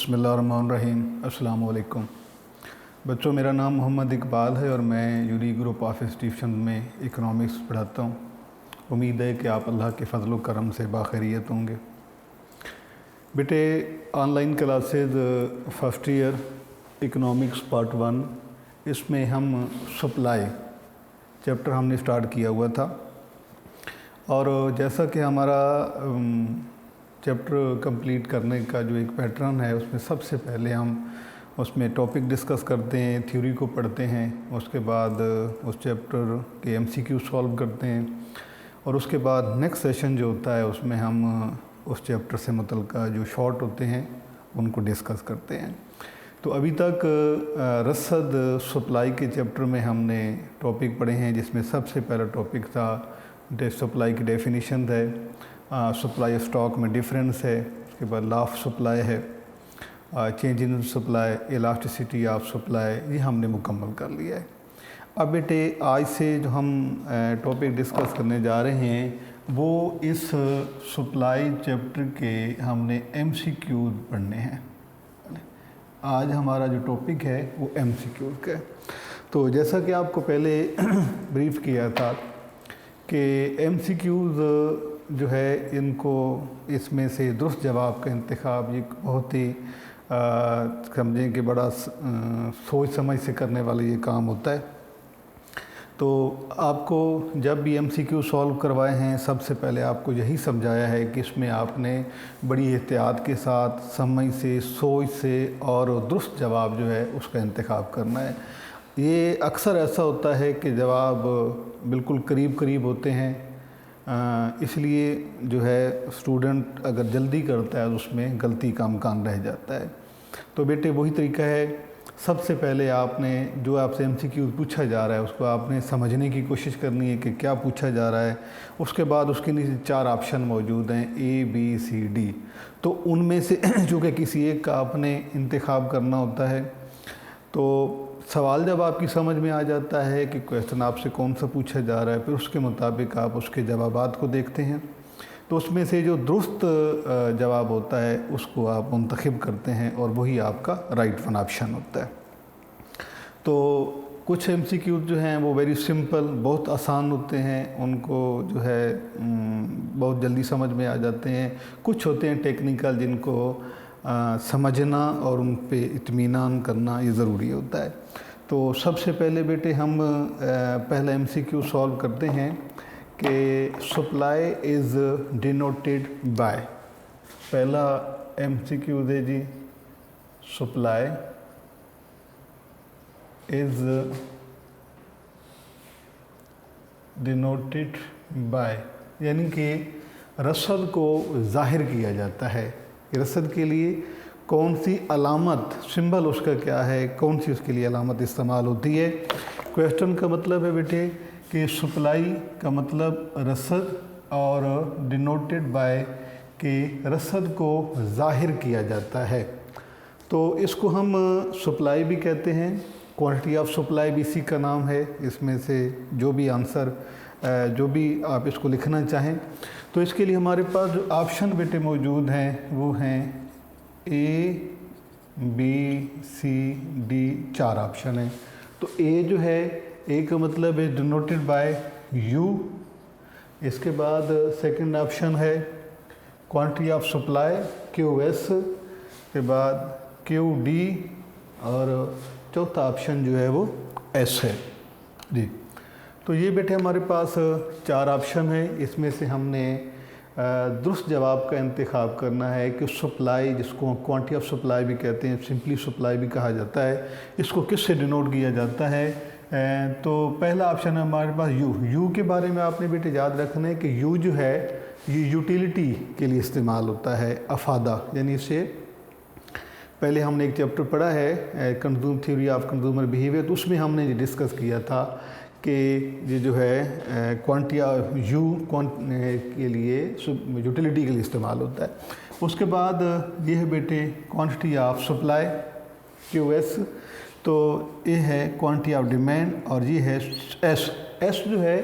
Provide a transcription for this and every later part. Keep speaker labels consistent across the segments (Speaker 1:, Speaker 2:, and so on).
Speaker 1: बिस्मिल्लाहिर्रहमानिर्रहीम। अस्सलाम वालेकुम बच्चों, मेरा नाम मोहम्मद इकबाल है और मैं यूनिक ग्रुप ऑफ इंस्टीट्यूशन में इकनॉमिक्स पढ़ाता हूँ। उम्मीद है कि आप अल्लाह के फजल करम से बाखैरियत होंगे। बेटे, online classes first year economics part 1, इसमें हम सप्लाई चैप्टर हमने स्टार्ट किया हुआ था। और जैसा कि हमारा चैप्टर कंप्लीट करने का जो एक पैटर्न है, उसमें सबसे पहले हम उसमें टॉपिक डिस्कस करते हैं, थ्योरी को पढ़ते हैं, उसके बाद उस चैप्टर के एमसीक्यू सॉल्व करते हैं और उसके बाद नेक्स्ट सेशन जो होता है उसमें हम उस चैप्टर से मुतल्लिक़ जो शॉर्ट होते हैं उनको डिस्कस करते हैं। तो अभी तक रसद सप्लाई के चैप्टर में हमने टॉपिक पढ़े हैं, जिसमें सबसे पहला टॉपिक था सप्लाई की डेफिनेशन है, सप्लाई स्टॉक में डिफरेंस है, उसके बाद लॉ ऑफ सप्लाई है, change in supply, elasticity of supply, ये हमने मुकम्मल कर लिया है। अब बेटे, आज से जो हम टॉपिक डिस्कस करने जा रहे हैं वो इस सप्लाई चैप्टर के हमने एमसीक्यू पढ़ने हैं। आज हमारा जो टॉपिक है वो एमसीक्यू का है। तो जैसा कि आपको पहले ब्रीफ किया था कि एमसीक्यूज़ जो है, इनको इसमें से दुरुस्त जवाब का इंतखाब ये बहुत ही समझें कि बड़ा सोच समझ से करने वाला ये काम होता है। तो आपको जब भी एमसीक्यू सॉल्व करवाए हैं, सबसे पहले आपको यही समझाया है कि इसमें आपने बड़ी एहतियात के साथ, समझ से, सोच से और दुरुस्त जवाब जो है उसका इंतखाब करना है। ये अक्सर ऐसा होता है कि जवाब बिल्कुल करीब करीब होते हैं, इसलिए जो है स्टूडेंट अगर जल्दी करता है उसमें गलती का इम्कान रह जाता है। तो बेटे, वही तरीका है, सबसे पहले आपने जो आपसे एमसीक्यू पूछा जा रहा है उसको आपने समझने की कोशिश करनी है कि क्या पूछा जा रहा है। उसके बाद उसके नीचे 4 ऑप्शन मौजूद हैं, ए बी सी डी। तो उनमें से चूँकि किसी एक का आपने इंतखाब करना होता है, तो सवाल जब आपकी समझ में आ जाता है कि क्वेश्चन आपसे कौन सा पूछा जा रहा है, फिर उसके मुताबिक आप उसके जवाबात को देखते हैं। तो उसमें से जो दुरुस्त जवाब होता है उसको आप मुंतखब करते हैं और वही आपका राइट वन ऑप्शन होता है। तो कुछ एमसीक्यू जो हैं वो वेरी सिंपल, बहुत आसान होते हैं, उनको जो है बहुत जल्दी समझ में आ जाते हैं। कुछ होते हैं टेक्निकल, जिनको समझना और उन पे इत्मीनान करना ये ज़रूरी होता है। तो सबसे पहले बेटे हम पहला एमसीक्यू सॉल्व करते हैं कि सप्लाई इज़ डिनोटेड बाय। पहला एमसीक्यू दे जी, सप्लाई इज़ डिनोटेड बाय, यानी कि रसद को ज़ाहिर किया जाता है। रसद के लिए कौन सी अलामत, सिंबल उसका क्या है, कौन सी उसके लिए अलामत इस्तेमाल होती है। क्वेश्चन का मतलब है बेटे कि सप्लाई का मतलब रसद और डिनोटेड बाय के रसद को ज़ाहिर किया जाता है। तो इसको हम सप्लाई भी कहते हैं, क्वांटिटी ऑफ सप्लाई भी इसी का नाम है। इसमें से जो भी आंसर, जो भी आप इसको लिखना चाहें, तो इसके लिए हमारे पास जो ऑप्शन बेटे मौजूद हैं वो हैं A B C D, 4 option हैं। तो ए जो है, ए का मतलब है डिनोटेड बाय यू। इसके बाद सेकंड ऑप्शन है quantity of supply Q S, के बाद क्यू डी, और चौथा ऑप्शन जो है वो एस है जी। तो ये बेटे हमारे पास 4 ऑप्शन है। इसमें से हमने दुरुस्त जवाब का इंतखाब करना है कि सप्लाई, जिसको क्वांटिटी ऑफ सप्लाई भी कहते हैं, सिंपली सप्लाई भी कहा जाता है, इसको किससे डिनोट किया जाता है। तो पहला ऑप्शन है हमारे पास यू। यू के बारे में आपने बेटे याद रखना है कि यू जो है ये यूटिलिटी के लिए इस्तेमाल होता है, अफादा, यानी इससे पहले हमने एक चैप्टर पढ़ा है consume theory of consumer behaviour, तो उसमें हमने ये डिस्कस किया था कि ये जो है क्वांटिटी ऑफ यू के लिए यूटिलिटी के लिए इस्तेमाल होता है। उसके बाद ये है बेटे quantity of supply Q S, तो ये है क्वांटिटी ऑफ डिमांड, और ये है एस। एस जो है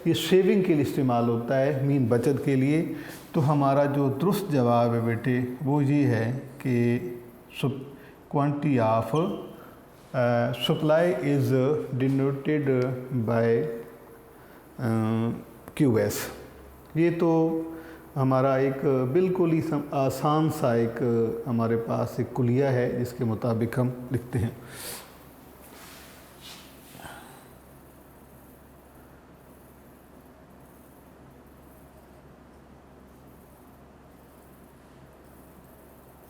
Speaker 1: ये सेविंग के लिए इस्तेमाल होता है, मीन बचत के लिए। तो हमारा जो दुरुस्त जवाब है बेटे वो ये है कि quantity of supply is denoted by QS। ये तो हमारा एक बिल्कुल ही आसान सा एक हमारे पास एक कुलिया है जिसके मुताबिक हम लिखते हैं।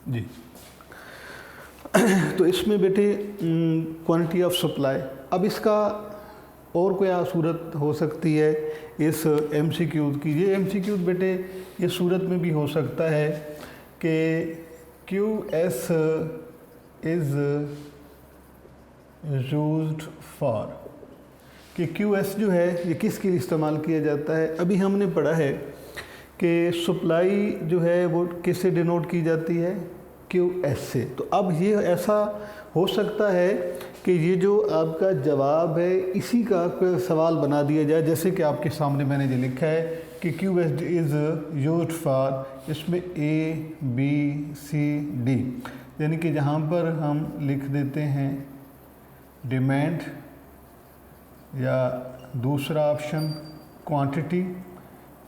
Speaker 1: जी तो इसमें बेटे क्वांटिटी ऑफ सप्लाई, अब इसका और क्या सूरत हो सकती है इस MCQ की। ये MCQ बेटे ये सूरत में भी हो सकता है कि QS इज़ यूज्ड फॉर, कि QS जो है ये किसके लिए इस्तेमाल किया जाता है। अभी हमने पढ़ा है कि सप्लाई जो है वो किससे डिनोट की जाती है, QS से। तो अब ये ऐसा हो सकता है कि ये जो आपका जवाब है इसी का सवाल बना दिया जाए, जैसे कि आपके सामने मैंने ये लिखा है कि QS इज़ यूज्ड फॉर, इसमें A B C D, यानी कि जहाँ पर हम लिख देते हैं डिमांड, या दूसरा ऑप्शन क्वांटिटी,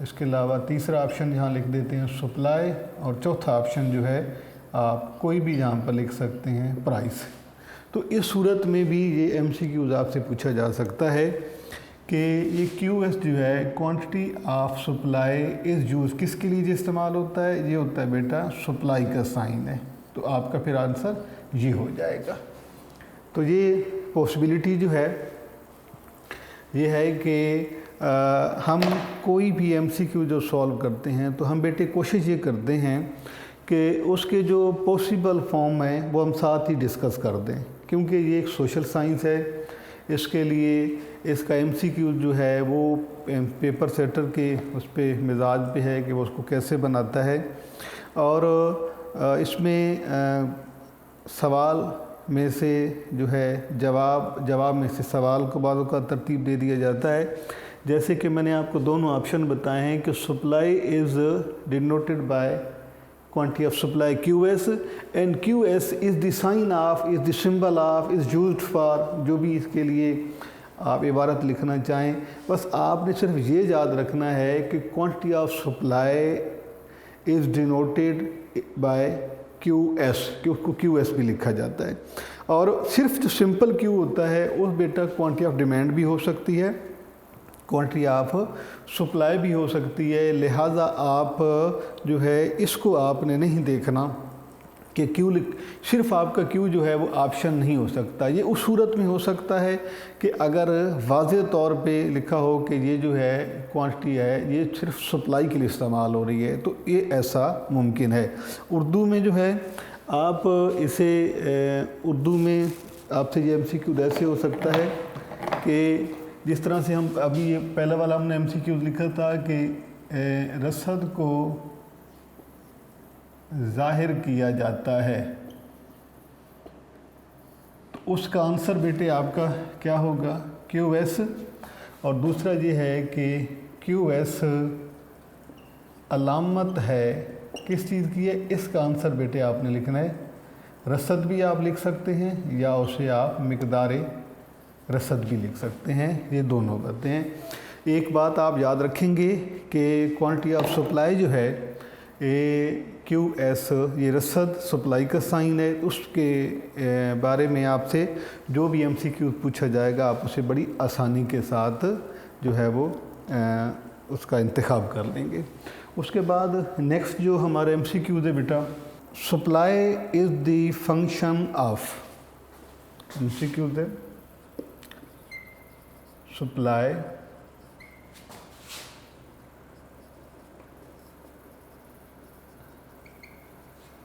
Speaker 1: इसके अलावा तीसरा ऑप्शन जहाँ लिख देते हैं सप्लाई, और चौथा ऑप्शन जो है आप कोई भी यहाँ पर लिख सकते हैं प्राइस। तो इस सूरत में भी ये MCQs आपसे पूछा जा सकता है कि ये QS जो है quantity of supply is use किसके लिए जो इस्तेमाल होता है, ये होता है बेटा सप्लाई का साइन है। तो आपका फिर आंसर ये हो जाएगा। तो ये पॉसिबिलिटी जो है ये है कि हम कोई भी MCQ जो सॉल्व करते हैं तो हम बेटे कोशिश ये करते हैं कि उसके जो पॉसिबल फॉर्म है वो हम साथ ही डिस्कस कर दें, क्योंकि ये एक सोशल साइंस है। इसके लिए इसका MCQ जो है वो पेपर सेटर के उस पे मिजाज पे है कि वो उसको कैसे बनाता है, और इसमें सवाल में से जो है जवाब में से सवाल को बातों का तरतीब दे दिया जाता है। जैसे कि मैंने आपको दोनों ऑप्शन बताए हैं कि supply is denoted by quantity of supply QS, and QS is the sign of, is the symbol of, is used for, जो भी इसके लिए आप इबारत लिखना चाहें। बस आपने सिर्फ ये याद रखना है कि quantity of supply is denoted bye QS, कि उसको QS भी लिखा जाता है। और सिर्फ जो सिंपल Q होता है उस बेटा क्वांटिटी ऑफ डिमांड भी हो सकती है, क्वांटिटी ऑफ सप्लाई भी हो सकती है। लिहाजा आप जो है इसको आपने नहीं देखना कि सिर्फ आपका Q जो है वो ऑप्शन नहीं हो सकता। ये उस सूरत में हो सकता है कि अगर वाज़ेह तौर पे लिखा हो कि ये जो है क्वांटिटी है ये सिर्फ सप्लाई के लिए इस्तेमाल हो रही है, तो ये ऐसा मुमकिन है। उर्दू में जो है आप इसे उर्दू में आपसे ये MCQ ऐसे हो सकता है कि जिस तरह से हम अभी ये पहला वाला हमने MCQ लिखा था कि रसद को ज़ाहिर किया जाता है, तो उसका आंसर बेटे आपका क्या होगा, QS। और दूसरा ये है कि QS अलामत है किस चीज़ की है, इसका आंसर बेटे आपने लिखना है। रसद भी आप लिख सकते हैं या उसे आप मिकदारे रसद भी लिख सकते हैं, ये दोनों बातें हैं। एक बात आप याद रखेंगे कि क्वांटिटी ऑफ सप्लाई जो है QS, ये रसद सप्लाई का साइन है। उसके बारे में आपसे जो भी MCQ पूछा जाएगा आप उसे बड़ी आसानी के साथ जो है वो उसका इंतखाब कर लेंगे। उसके बाद नेक्स्ट जो हमारे MCQ है बेटा, supply is the function of, MCQ है supply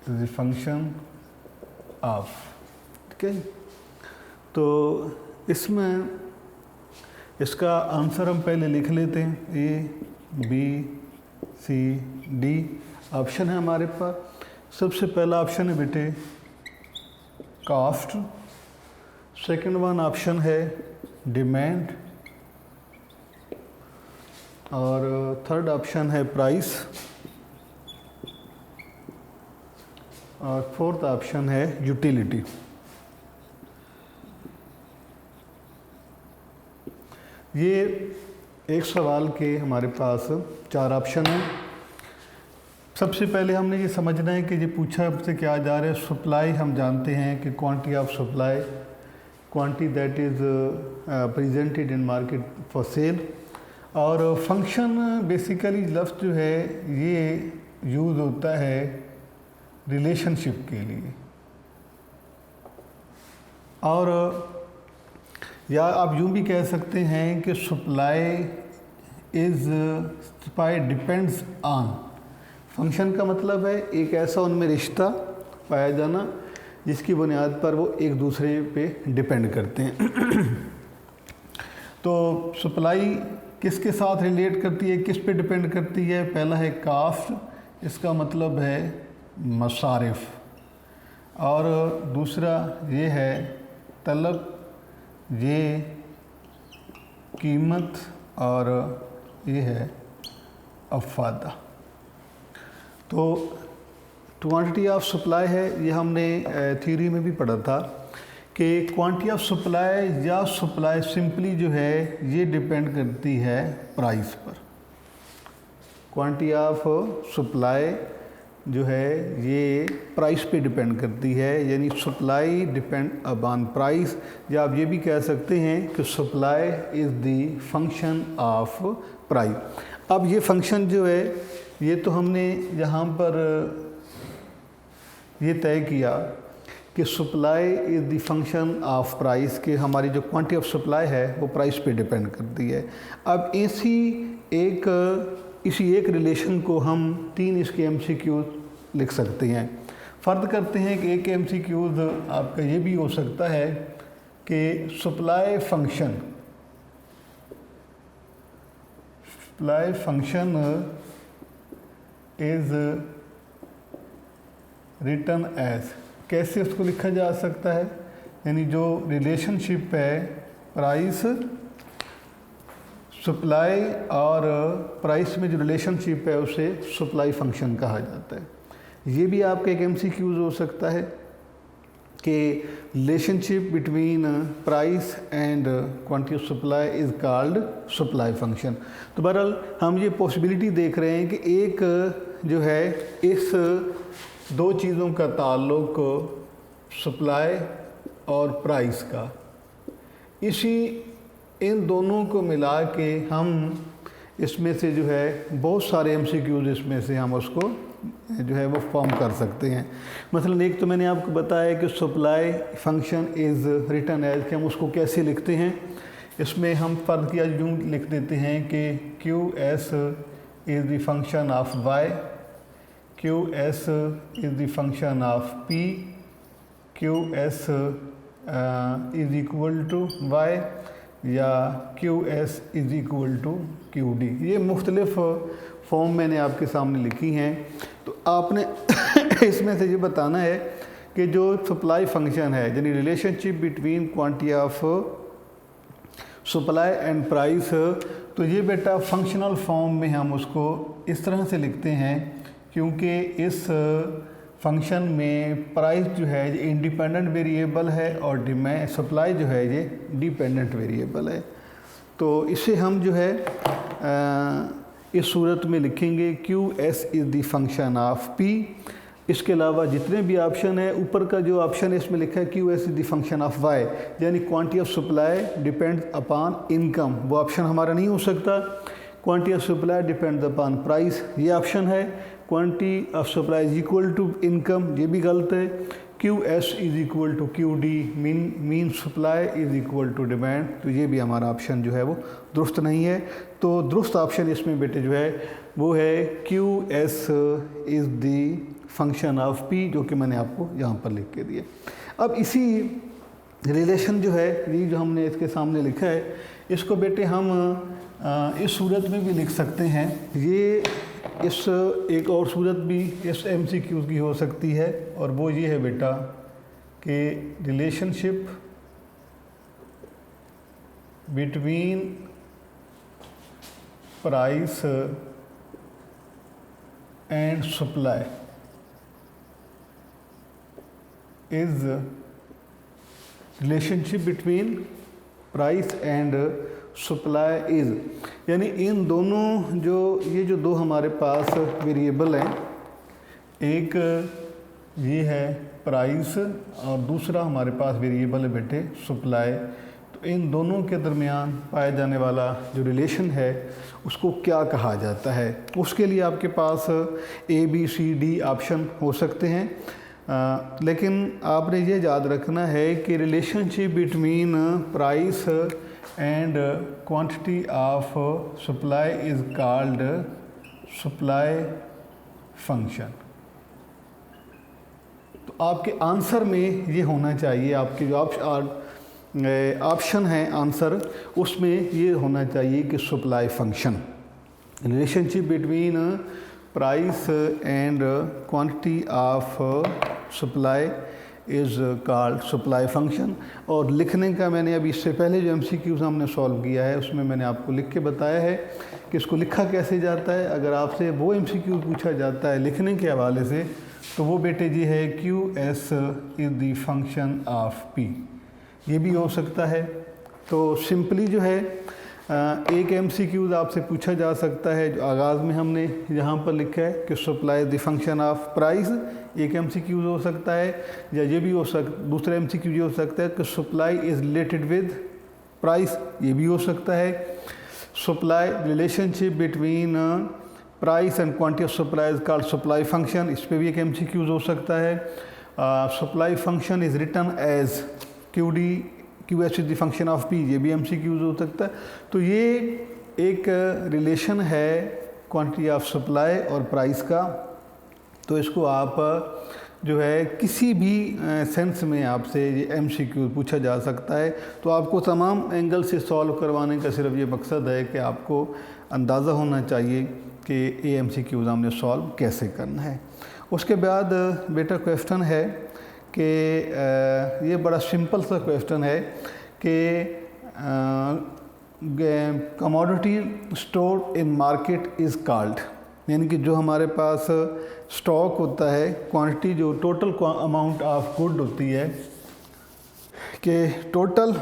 Speaker 1: is the function of, ठीक है। तो इसमें इसका आंसर हम पहले लिख लेते हैं, A B C D option है हमारे पास। सबसे पहला ऑप्शन है बेटे कॉस्ट, सेकंड वन ऑप्शन है डिमांड, और थर्ड ऑप्शन है प्राइस, और फोर्थ ऑप्शन है यूटिलिटी। ये एक सवाल के हमारे पास 4 ऑप्शन हैं। सबसे पहले हमने ये समझना है कि ये पूछा आपसे क्या जा रहा है। सप्लाई हम जानते हैं कि quantity of supply, quantity that is presented in market for sale. और फंक्शन बेसिकली लफ्ज़ जो है ये यूज़ होता है रिलेशनशिप के लिए, और या आप यूँ भी कह सकते हैं कि सप्लाई डिपेंड्स ऑन। फंक्शन का मतलब है एक ऐसा उनमें रिश्ता पाया जाना जिसकी बुनियाद पर वो एक दूसरे पे डिपेंड करते हैं। तो सप्लाई किसके साथ रिलेट करती है, किस पे डिपेंड करती है? पहला है कास्ट, इसका मतलब है मसारिफ, और दूसरा ये है तलब, ये कीमत, और ये है अफादा। तो क्वांटिटी ऑफ सप्लाई है, ये हमने थ्योरी में भी पढ़ा था कि क्वांटिटी ऑफ सप्लाई या सप्लाई सिंपली जो है ये डिपेंड करती है प्राइस पर। क्वांटिटी ऑफ सप्लाई जो है ये प्राइस पे डिपेंड करती है, यानी सप्लाई डिपेंड अपॉन प्राइस, या आप ये भी कह सकते हैं कि supply is the function of price. अब ये फंक्शन जो है ये तो हमने यहाँ पर ये तय किया कि supply is the function of price, के हमारी जो क्वांटिटी ऑफ सप्लाई है वो प्राइस पे डिपेंड करती है। अब इसी एक रिलेशन को हम 3 इसके MCQs लिख सकते हैं। फ़र्ज़ करते हैं कि एक MCQs आपका ये भी हो सकता है कि supply function is written as, कैसे उसको लिखा जा सकता है? यानी जो रिलेशनशिप है प्राइस सप्लाई और प्राइस में जो रिलेशनशिप है उसे सप्लाई फंक्शन कहा जाता है। ये भी आपका एक MCQs हो सकता है कि relationship between price and quantity of supply is called supply function. तो बहरहाल हम ये पॉसिबिलिटी देख रहे हैं कि एक जो है इस 2 चीज़ों का ताल्लुक सप्लाई और प्राइस का, इन दोनों को मिला के हम इसमें से जो है बहुत सारे MCQs इसमें से हम उसको जो है वो फॉर्म कर सकते हैं। मसलन एक तो मैंने आपको बताया कि supply function is written as, कि हम उसको कैसे लिखते हैं। इसमें हम फ़र्ज़ किया यूँ लिख देते हैं कि QS is the function of Y, QS is the function of P, QS is equal to Y, या QS is equal to QD। ये मुख्तलिफ़ फॉर्म मैंने आपके सामने लिखी हैं। तो आपने इसमें से ये बताना है कि जो सप्लाई फंक्शन है, यानी relationship between quantity of supply and price, तो ये बेटा फंक्शनल फॉर्म में हम उसको इस तरह से लिखते हैं क्योंकि इस फंक्शन में प्राइस जो है ये इंडिपेंडेंट वेरिएबल है और डिमांड सप्लाई जो है ये डिपेंडेंट वेरिएबल है। तो इसे हम जो है इस सूरत में लिखेंगे QS is the function of P। इसके अलावा जितने भी ऑप्शन है, ऊपर का जो ऑप्शन है इसमें लिखा है QS is the function of Y, यानी quantity of supply depends upon income, वो ऑप्शन हमारा नहीं हो सकता। Quantity of supply depends upon price, ये ऑप्शन है। Quantity of supply is equal to income, ये भी गलत है। QS is equal to QD, mean supply is equal to demand, तो ये भी हमारा ऑप्शन जो है वो दुरुस्त नहीं है। तो दुरुस्त ऑप्शन इसमें बेटे जो है वो है QS is the function of P, जो कि मैंने आपको यहाँ पर लिख के दिया। अब इसी रिलेशन जो है ये जो हमने इसके सामने लिखा है, इसको बेटे हम इस सूरत में भी लिख सकते हैं। ये इस एक और सूरत भी इस MCQ की हो सकती है, और वो ये है बेटा कि relationship between price and supply is relationship between price and supply is, यानी इन दोनों ये जो दो हमारे पास वेरिएबल हैं, एक ये है प्राइस और दूसरा हमारे पास वेरिएबल है बेटे सप्लाई। तो इन दोनों के दरमियान पाया जाने वाला जो रिलेशन है उसको क्या कहा जाता है। उसके लिए आपके पास ABCD ऑप्शन हो सकते हैं, लेकिन आपने ये याद रखना है कि relationship between price and quantity of supply is called supply function. तो आपके आंसर में ये होना चाहिए, आपके जो ऑप्शन है आंसर उसमें ये होना चाहिए कि supply function, relationship between price and quantity of supply is called supply function. और लिखने का मैंने अभी इससे पहले जो MCQs हमने सॉल्व किया है उसमें मैंने आपको लिख के बताया है कि इसको लिखा कैसे जाता है। अगर आपसे वो MCQ पूछा जाता है लिखने के हवाले से तो वो बेटे जी है QS is the function of P, ये भी हो सकता है। तो सिंपली जो है एक MCQ आपसे पूछा जा सकता है जो आगाज़ में हमने यहाँ पर लिखा है कि supply is the function of price, एक MCQ हो सकता है, या ये भी हो दूसरा MCQ ये हो सकता है कि supply is related with price, ये भी हो सकता है। Supply relationship between price and quantity of supply is called supply function, इस पर भी एक MCQ हो सकता है। Supply function is written as QS is the function of P, ये भी MCQ हो सकता है। तो ये एक रिलेशन है क्वांटिटी ऑफ सप्लाई और प्राइस का। तो इसको आप जो है किसी भी सेंस में आपसे ये MCQ पूछा जा सकता है। तो आपको तमाम एंगल से सॉल्व करवाने का सिर्फ ये मकसद है कि आपको अंदाज़ा होना चाहिए कि ये MCQ हमने सॉल्व कैसे करना है। उसके बाद बेटा क्वेश्चन है कि ये बड़ा सिंपल सा क्वेश्चन है कि commodity store in market is called, यानी कि जो हमारे पास स्टॉक होता है, क्वांटिटी जो टोटल अमाउंट ऑफ गुड होती है, कि total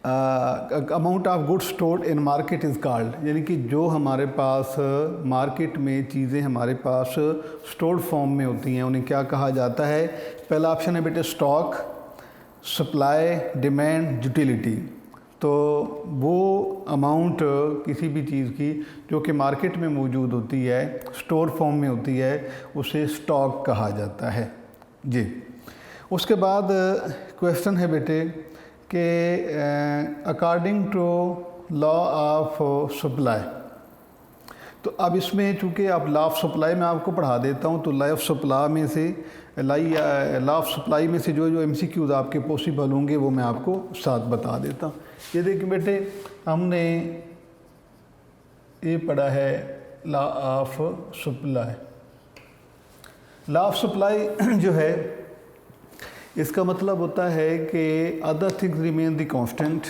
Speaker 1: amount of good stored in market is called, यानी कि जो हमारे पास मार्केट में चीज़ें हमारे पास स्टोर्ड फॉर्म में होती हैं उन्हें क्या कहा जाता है। पहला ऑप्शन है बेटे स्टॉक, सप्लाई, डिमांड, यूटिलिटी। तो वो अमाउंट किसी भी चीज़ की जो कि मार्केट में मौजूद होती है, स्टोर फॉर्म में होती है, उसे स्टॉक कहा जाता है जी। उसके बाद क्वेश्चन है बेटे कि according to law of supply, तो अब इसमें चूँकि अब लॉ ऑफ सप्लाई में आपको पढ़ा देता हूँ, तो लॉ ऑफ सप्लाई में से लॉ ऑफ सप्लाई में से जो MCQs आपके पॉसिबल होंगे वो मैं आपको साथ बता देता हूँ। ये देखिए बेटे, हमने ये पढ़ा है law of supply. Law of supply जो है इसका मतलब होता है कि other things remain the constant,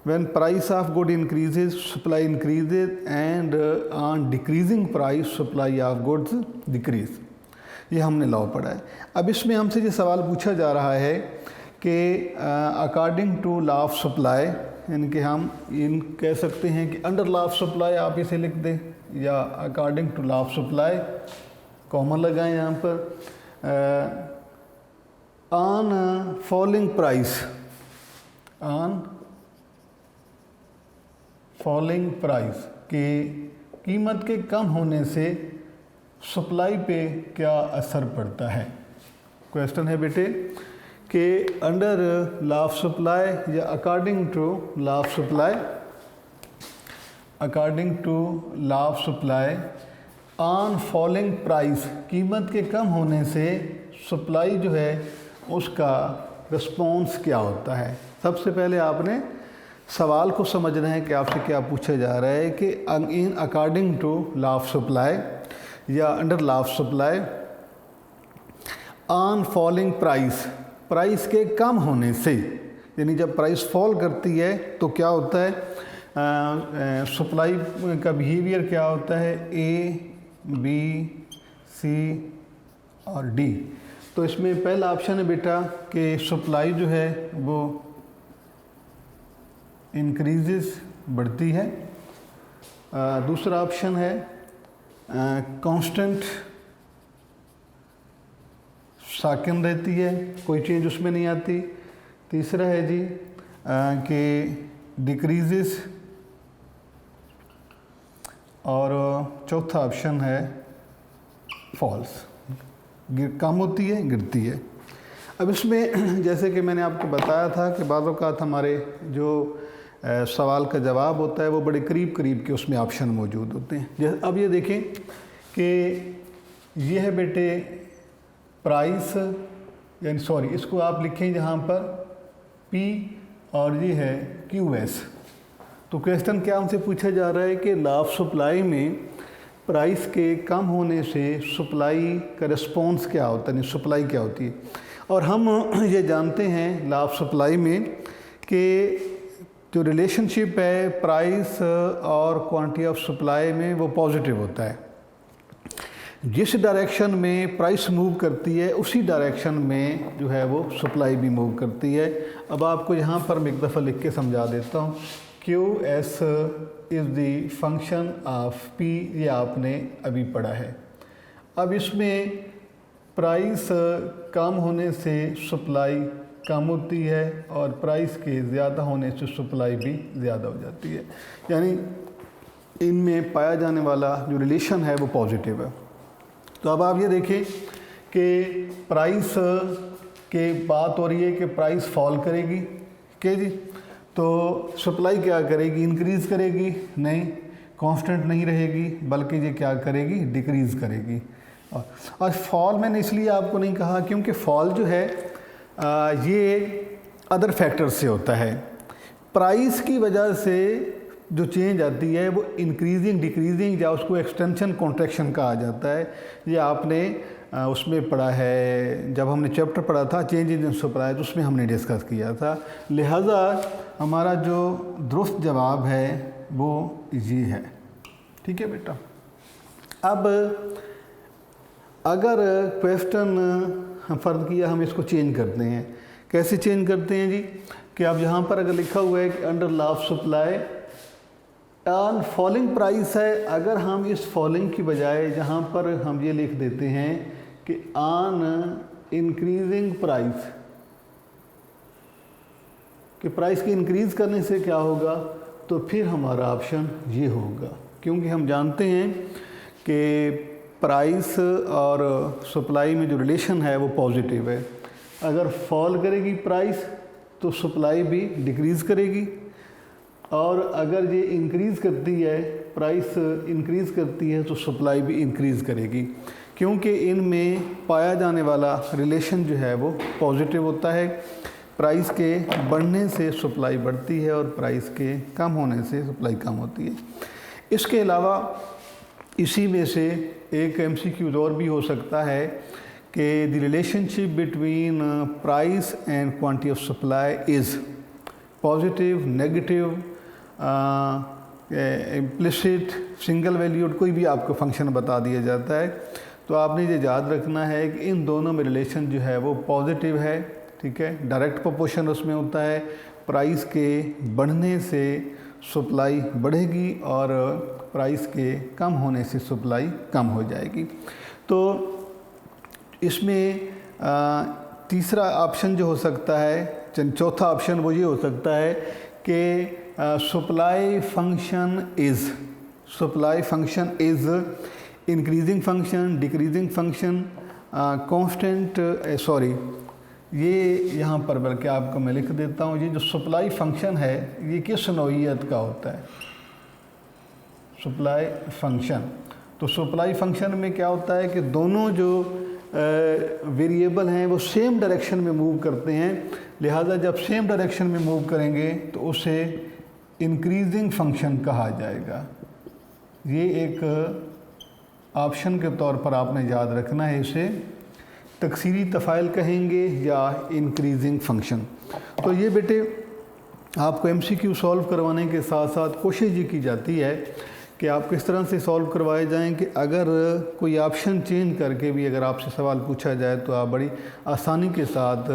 Speaker 1: when price of good increases supply increases and on decreasing price supply of goods decrease. ये हमने लॉ पढ़ा है। अब इसमें हमसे ये सवाल पूछा जा रहा है कि according to law of supply, यानी कि हम इन कह सकते हैं कि अंडर लॉ ऑफ सप्लाई आप इसे लिख दें, या according to law of supply common लगाएं यहाँ पर। On falling price, on falling price के कीमत के कम होने से सप्लाई पे क्या असर पड़ता है। क्वेश्चन है बेटे कि अंडर लॉ ऑफ सप्लाई या according to law of supply, according to law of supply on falling price, कीमत के कम होने से सप्लाई जो है उसका रिस्पॉन्स क्या होता है। सबसे पहले आपने सवाल को समझना है कि आपसे क्या पूछा जा रहा है कि in according to law of supply या under law of supply on falling price, price के कम होने से, यानी जब प्राइस फॉल करती है तो क्या होता है, सप्लाई का बिहेवियर क्या होता है, A, B, C और D। तो इसमें पहला ऑप्शन है बेटा कि सप्लाई जो है वो इंक्रीजेस, बढ़ती है। दूसरा ऑप्शन है कांस्टेंट, साकिन रहती है, कोई चेंज उसमें नहीं आती। तीसरा है जी कि डिक्रीजेस, और चौथा ऑप्शन है फॉल्स, कम होती है, गिरती है। अब इसमें जैसे कि मैंने आपको बताया था कि बाज़ औक़ात हमारे जो सवाल का जवाब होता है वो बड़े करीब करीब के उसमें ऑप्शन मौजूद होते हैं। जैसे अब ये देखें कि ये है बेटे प्राइस, यानी सॉरी इसको आप लिखें यहाँ पर P और ये है QS। तो क्वेश्चन क्या हमसे पूछा जा रहा है कि लॉ ऑफ सप्लाई में प्राइस के कम होने से सप्लाई का रिस्पॉन्स क्या होता है, यानी सप्लाई क्या होती है। और हम ये जानते हैं लॉ ऑफ सप्लाई में कि जो रिलेशनशिप है प्राइस और क्वांटिटी ऑफ सप्लाई में वो पॉजिटिव होता है। जिस डायरेक्शन में प्राइस मूव करती है उसी डायरेक्शन में जो है वो सप्लाई भी मूव करती है। अब आपको यहाँ पर मैं एक दफ़ा लिख के समझा देता हूँ। QS is the function of P, ये आपने अभी पढ़ा है। अब इसमें प्राइस कम होने से सप्लाई कम होती है और प्राइस के ज़्यादा होने से सप्लाई भी ज़्यादा हो जाती है, यानी इनमें पाया जाने वाला जो रिलेशन है वो पॉजिटिव है। तो अब आप ये देखें कि प्राइस के बात हो रही है कि प्राइस फॉल करेगी, क्या जी, तो सप्लाई क्या करेगी, इंक्रीज़ करेगी, नहीं, कांस्टेंट नहीं रहेगी, बल्कि ये क्या करेगी, डिक्रीज़ करेगी। और फॉल मैंने इसलिए आपको नहीं कहा क्योंकि फॉल जो है ये अदर फैक्टर्स से होता है। प्राइस की वजह से जो चेंज आती है वो इंक्रीजिंग, डिक्रीजिंग, या उसको एक्सटेंशन कॉन्ट्रैक्शन कहा जाता है। ये आपने उसमें पढ़ा है, जब हमने चैप्टर पढ़ा था चेंजेस इन सप्लाई, तो उसमें हमने डिस्कस किया था। लिहाजा हमारा जो दुरुस्त जवाब है वो ये है। ठीक है बेटा। अब अगर क्वेश्चन फ़र्ज़ किया हम इसको चेंज करते हैं, कैसे चेंज करते हैं जी, कि अब यहाँ पर अगर लिखा हुआ है कि under law of supply on falling price है, अगर हम इस फॉलिंग की बजाय जहाँ पर हम ये लिख देते हैं कि ऑन इंक्रीजिंग प्राइस, कि प्राइस के इंक्रीज़ करने से क्या होगा, तो फिर हमारा ऑप्शन ये होगा, क्योंकि हम जानते हैं कि प्राइस और सप्लाई में जो रिलेशन है वो पॉजिटिव है। अगर फॉल करेगी प्राइस तो सप्लाई भी डिक्रीज़ करेगी, और अगर ये इंक्रीज़ करती है, प्राइस इंक्रीज़ करती है, तो सप्लाई भी इंक्रीज़ करेगी, क्योंकि इनमें पाया जाने वाला रिलेशन जो है वो पॉजिटिव होता है। प्राइस के बढ़ने से सप्लाई बढ़ती है और प्राइस के कम होने से सप्लाई कम होती है। इसके अलावा इसी में से एक MCQ और भी हो सकता है कि the relationship between price and quantity of supply is positive, negative, implicit, single valued, कोई भी आपको फंक्शन बता दिया जाता है। तो आपने ये याद रखना है कि इन दोनों में रिलेशन जो है वो पॉजिटिव है। ठीक है, डायरेक्ट प्रोपोर्शन उसमें होता है, प्राइस के बढ़ने से सप्लाई बढ़ेगी और प्राइस के कम होने से सप्लाई कम हो जाएगी। तो इसमें तीसरा ऑप्शन जो हो सकता है, चौथा ऑप्शन वो ये हो सकता है कि supply function is increasing function, decreasing function, constant, sorry ये यहाँ पर बल्कि आपको मैं लिख देता हूँ, ये जो सप्लाई फंक्शन है ये किस नौइयत का होता है, सप्लाई फंक्शन। तो सप्लाई फंक्शन में क्या होता है कि दोनों जो वेरिएबल हैं वो सेम डायरेक्शन में मूव करते हैं, लिहाजा जब सेम डायरेक्शन में मूव करेंगे तो उसे इंक्रीजिंग फंक्शन कहा जाएगा। ये एक ऑप्शन के तौर पर आपने याद रखना है, इसे तकसीरी तफ़ाइल कहेंगे या इंक्रीजिंग फंक्शन। तो ये बेटे आपको MCQ सॉल्व करवाने के साथ साथ कोशिश ये की जाती है कि आप किस तरह से सॉल्व करवाए जाएं कि अगर कोई ऑप्शन चेंज करके भी अगर आपसे सवाल पूछा जाए तो आप बड़ी आसानी के साथ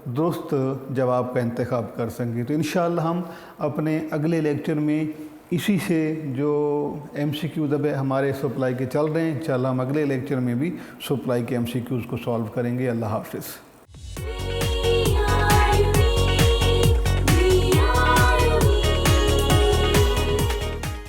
Speaker 1: दुरुस्त जवाब का इंतखाब कर सकें। तो इंशाअल्लाह हम अपने अगले लेक्चर में इसी से जो MCQs अब हमारे सप्लाई के चल रहे हैं, इंशाअल्लाह हम अगले लेक्चर में भी सप्लाई के MCQs को सॉल्व करेंगे। अल्लाह हाफ़िज़।